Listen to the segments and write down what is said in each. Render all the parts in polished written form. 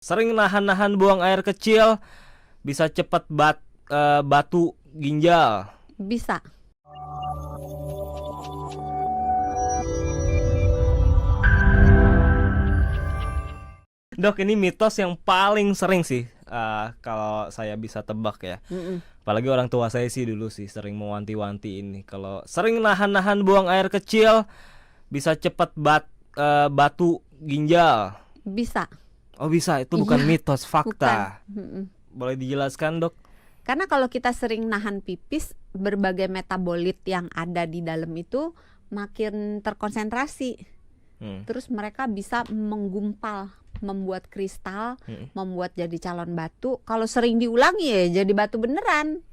Sering nahan-nahan buang air kecil bisa cepat batu ginjal. Bisa. Dok, ini mitos yang paling sering sih kalau saya bisa tebak ya. Apalagi orang tua saya sih dulu sih sering mewanti-wanti ini. Kalau sering nahan-nahan buang air kecil bisa cepat batu ginjal. Bisa. Oh bisa, itu bukan mitos, fakta. Bukan. Boleh dijelaskan, Dok? Karena kalau kita sering nahan pipis, berbagai metabolit yang ada di dalam itu makin terkonsentrasi. Terus mereka bisa menggumpal, membuat kristal, membuat jadi calon batu. Kalau sering diulangi ya jadi batu beneran.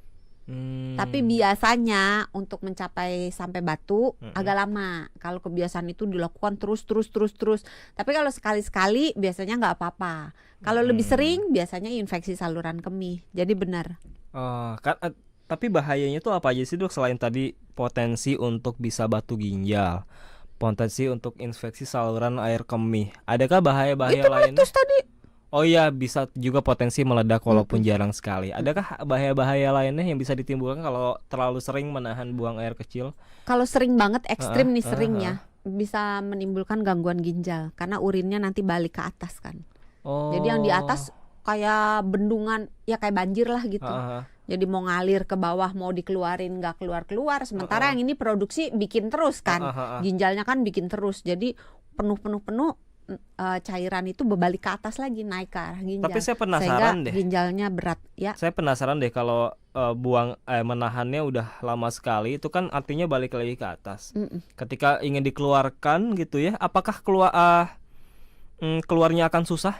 Tapi biasanya untuk mencapai sampai batu agak lama. Kalau kebiasaan itu dilakukan terus. Tapi kalau sekali-sekali biasanya nggak apa-apa. Kalau lebih sering biasanya infeksi saluran kemih. Jadi benar. Tapi bahayanya tuh apa aja sih, Dok? Selain tadi potensi untuk bisa batu ginjal, potensi untuk infeksi saluran air kemih, adakah bahaya-bahaya lainnya? Itu tadi. Oh iya, bisa juga potensi meledak walaupun jarang sekali. Adakah bahaya-bahaya lainnya yang bisa ditimbulkan kalau terlalu sering menahan buang air kecil? Kalau sering banget, ekstrim nih seringnya, bisa menimbulkan gangguan ginjal karena urinnya nanti balik ke atas kan. Jadi yang di atas kayak bendungan, ya kayak banjir lah gitu. Jadi mau ngalir ke bawah, mau dikeluarin nggak keluar. Sementara yang ini produksi bikin terus kan, ginjalnya kan bikin terus. Jadi penuh cairan itu berbalik ke atas lagi, naik ke arah ginjal. Tapi saya penasaran sehingga deh. Ginjalnya berat ya. Saya penasaran deh kalau menahannya udah lama sekali, itu kan artinya balik lagi ke atas. Ketika ingin dikeluarkan gitu ya, apakah keluarnya akan susah?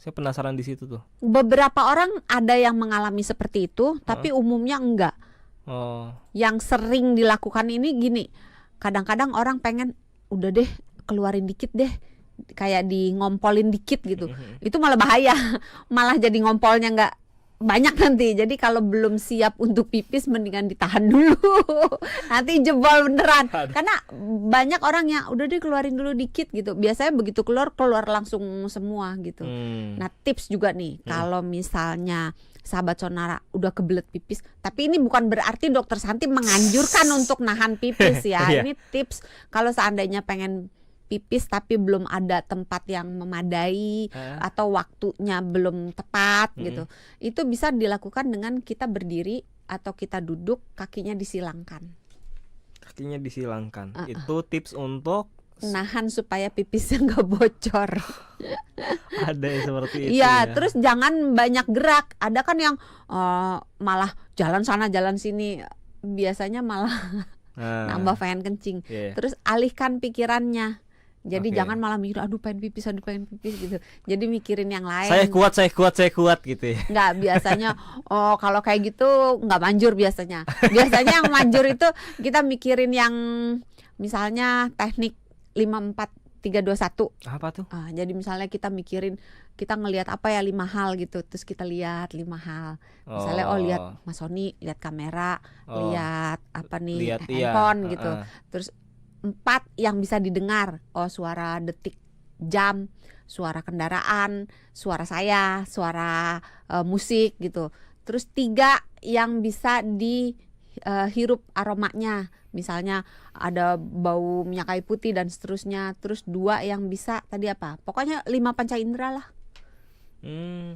Saya penasaran di situ tuh. Beberapa orang ada yang mengalami seperti itu, tapi umumnya enggak. Yang sering dilakukan ini gini, kadang-kadang orang pengen udah deh keluarin dikit deh, kayak di ngompolin dikit gitu. Itu malah bahaya, malah jadi ngompolnya nggak banyak nanti. Jadi kalau belum siap untuk pipis mendingan ditahan dulu, nanti jebol beneran. Karena banyak orang yang udah deh keluarin dulu dikit gitu. Biasanya begitu keluar langsung semua gitu. Nah tips juga nih, kalau misalnya sahabat Sonara udah kebelet pipis, tapi ini bukan berarti dokter Santi menganjurkan untuk nahan pipis ya. Ini tips kalau seandainya pengen pipis tapi belum ada tempat yang memadai atau waktunya belum tepat gitu. Itu bisa dilakukan dengan kita berdiri atau kita duduk, kakinya disilangkan. Kakinya disilangkan. Itu tips untuk nahan supaya pipisnya nggak bocor. Ada yang seperti itu ya. Ya. Terus jangan banyak gerak. Ada kan yang malah jalan sana jalan sini, biasanya malah nambah pengen kencing. Terus alihkan pikirannya. Jadi jangan malah mikir aduh pengen pipis gitu. Jadi mikirin yang lain. Saya kuat gitu ya. Enggak, biasanya kalau kayak gitu enggak manjur biasanya. Biasanya yang manjur itu kita mikirin yang misalnya teknik 5-4-3-2-1. Apa tuh? Jadi misalnya kita mikirin, kita ngelihat apa ya 5 hal gitu. Terus kita lihat 5 hal. Misalnya lihat Mas Sony, lihat kamera, lihat apa nih handphone gitu. Terus 4 yang bisa didengar, suara detik jam, suara kendaraan, suara saya, suara musik gitu. Terus 3 yang bisa dihirup aromanya, misalnya ada bau minyak kayu putih dan seterusnya. Terus 2 yang bisa tadi apa? Pokoknya 5 panca indera lah.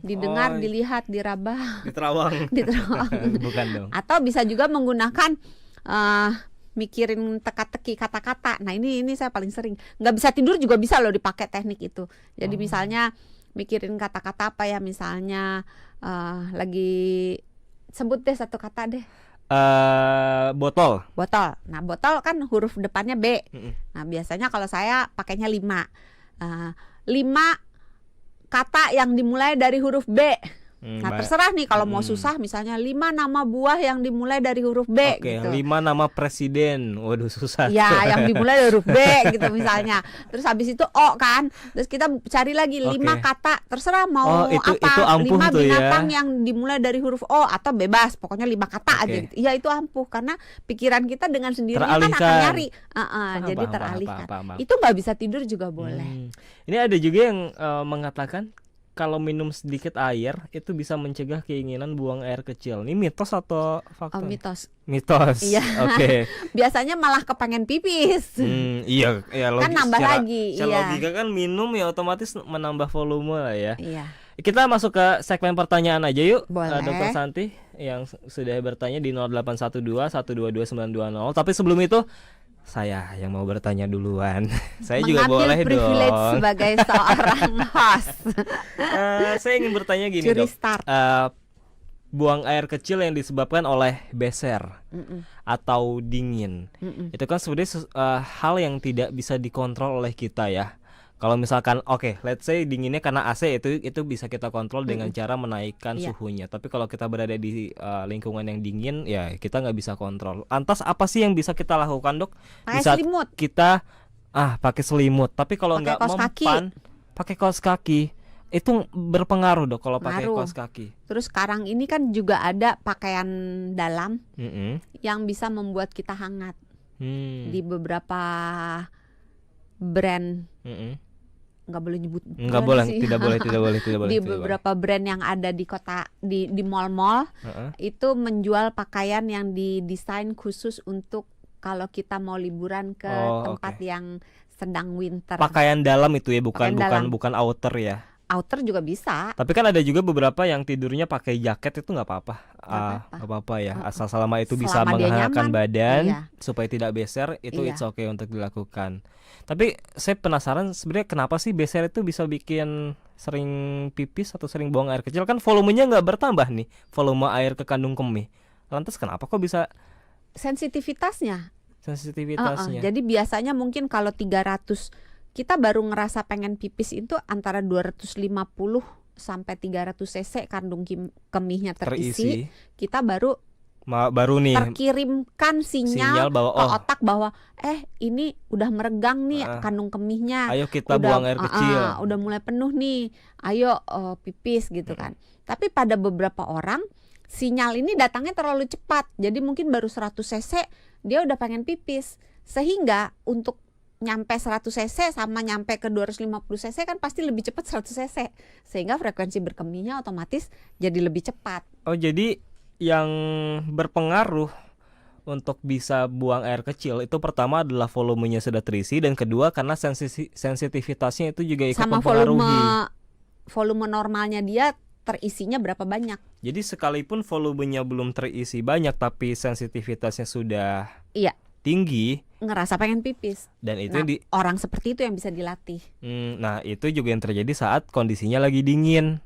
Didengar, dilihat, diraba, diterawang. Bukan dong. Atau bisa juga menggunakan mikirin teka-teki kata-kata. Nah ini saya paling sering. Nggak bisa tidur juga bisa loh dipakai teknik itu. Jadi misalnya mikirin kata-kata apa ya, misalnya lagi sebut deh satu kata deh. Botol. Nah botol kan huruf depannya B. Nah biasanya kalau saya pakainya 5 kata yang dimulai dari huruf B. Nah terserah nih kalau mau susah, misalnya 5 nama buah yang dimulai dari huruf B gitu. 5 nama presiden, waduh susah. Ya, yang dimulai dari huruf B gitu misalnya. Terus habis itu O kan. Terus kita cari lagi 5 kata, terserah mau itu apa. 5 binatang ya. yang dimulai dari huruf O atau bebas, pokoknya 5 kata aja gitu. Ya itu ampuh karena pikiran kita dengan sendirinya kan akan nyari. Jadi teralihkan. Itu nggak bisa tidur juga boleh. Ini ada juga yang mengatakan kalau minum sedikit air itu bisa mencegah keinginan buang air kecil. Ini mitos atau fakta? Mitos. Mitos. Iya. Oke. Biasanya malah kepengen pipis. Iya, kan nambah lagi. Secara logika kan minum ya otomatis menambah volume lah ya. Iya. Kita masuk ke segmen pertanyaan aja yuk. Boleh. Dr. Santi yang sudah bertanya di 0812 122 920. Tapi sebelum itu saya yang mau bertanya duluan. Saya juga boleh privilege dong. Sebagai seorang host. Saya ingin bertanya gini, Curi Dok. start. Buang air kecil yang disebabkan oleh beser atau dingin. Itu kan sebenarnya hal yang tidak bisa dikontrol oleh kita ya. Kalau misalkan let's say dinginnya karena AC itu bisa kita kontrol dengan cara menaikkan suhunya. Tapi kalau kita berada di lingkungan yang dingin ya kita nggak bisa kontrol. Lantas apa sih yang bisa kita lakukan, Dok? Pakai selimut. Kita pakai selimut. Tapi kalau nggak mempan, pakai kaos kaki. Itu berpengaruh, Dok, kalau pakai kaos kaki. Terus sekarang ini kan juga ada pakaian dalam yang bisa membuat kita hangat. Di beberapa brand nggak boleh nyebut tidak boleh di beberapa brand yang ada di kota di mall-mall itu menjual pakaian yang didesain khusus untuk kalau kita mau liburan ke tempat yang sedang winter. Pakaian dalam itu ya, bukan outer ya. Outer juga bisa. Tapi kan ada juga beberapa yang tidurnya pakai jaket, itu nggak apa-apa. Nggak apa-apa ya, asal selama itu bisa menghangatkan badan supaya tidak beser, itu it's okay untuk dilakukan. Tapi saya penasaran sebenarnya kenapa sih beser itu bisa bikin sering pipis atau sering buang air kecil? Kan volumenya nggak bertambah nih, volume air ke kandung kemih. Lantas kenapa kok bisa? Sensitivitasnya. Jadi biasanya mungkin kalau 300 kita baru ngerasa pengen pipis itu antara 250 sampai 300 cc kandung kemihnya terisi. Kita baru nih terkirimkan sinyal bahwa ke otak bahwa ini udah meregang nih kandung kemihnya. Ayo kita buang air kecil. Udah mulai penuh nih. Ayo pipis gitu kan. Tapi pada beberapa orang sinyal ini datangnya terlalu cepat. Jadi mungkin baru 100 cc dia udah pengen pipis. Sehingga untuk nyampe 100 cc sama nyampe ke 250 cc kan pasti lebih cepat 100 cc. Sehingga frekuensi berkemihnya otomatis jadi lebih cepat. Oh, jadi yang berpengaruh untuk bisa buang air kecil itu pertama adalah volumenya sudah terisi, dan kedua karena sensitivitasnya itu juga ikut mempengaruhi. Sama volume normalnya dia terisinya berapa banyak. Jadi sekalipun volumenya belum terisi banyak tapi sensitivitasnya sudah tinggi, ngerasa pengen pipis. Dan itu orang seperti itu yang bisa dilatih. Nah itu juga yang terjadi saat kondisinya lagi dingin.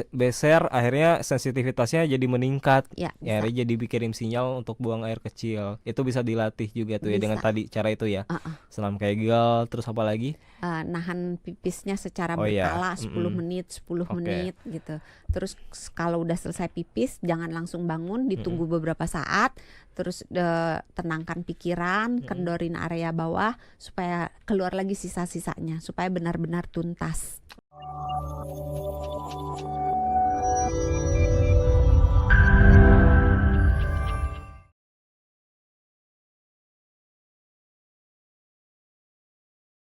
Beser akhirnya sensitivitasnya jadi meningkat. Akhirnya jadi dikirim sinyal untuk buang air kecil. Itu bisa dilatih juga tuh ya dengan tadi cara itu ya. Senam Kegel, terus apa lagi? Nahan pipisnya secara berkala 10 menit gitu. Terus kalau udah selesai pipis jangan langsung bangun, ditunggu beberapa saat. Terus tenangkan pikiran, kendorin area bawah supaya keluar lagi sisa-sisanya, supaya benar-benar tuntas.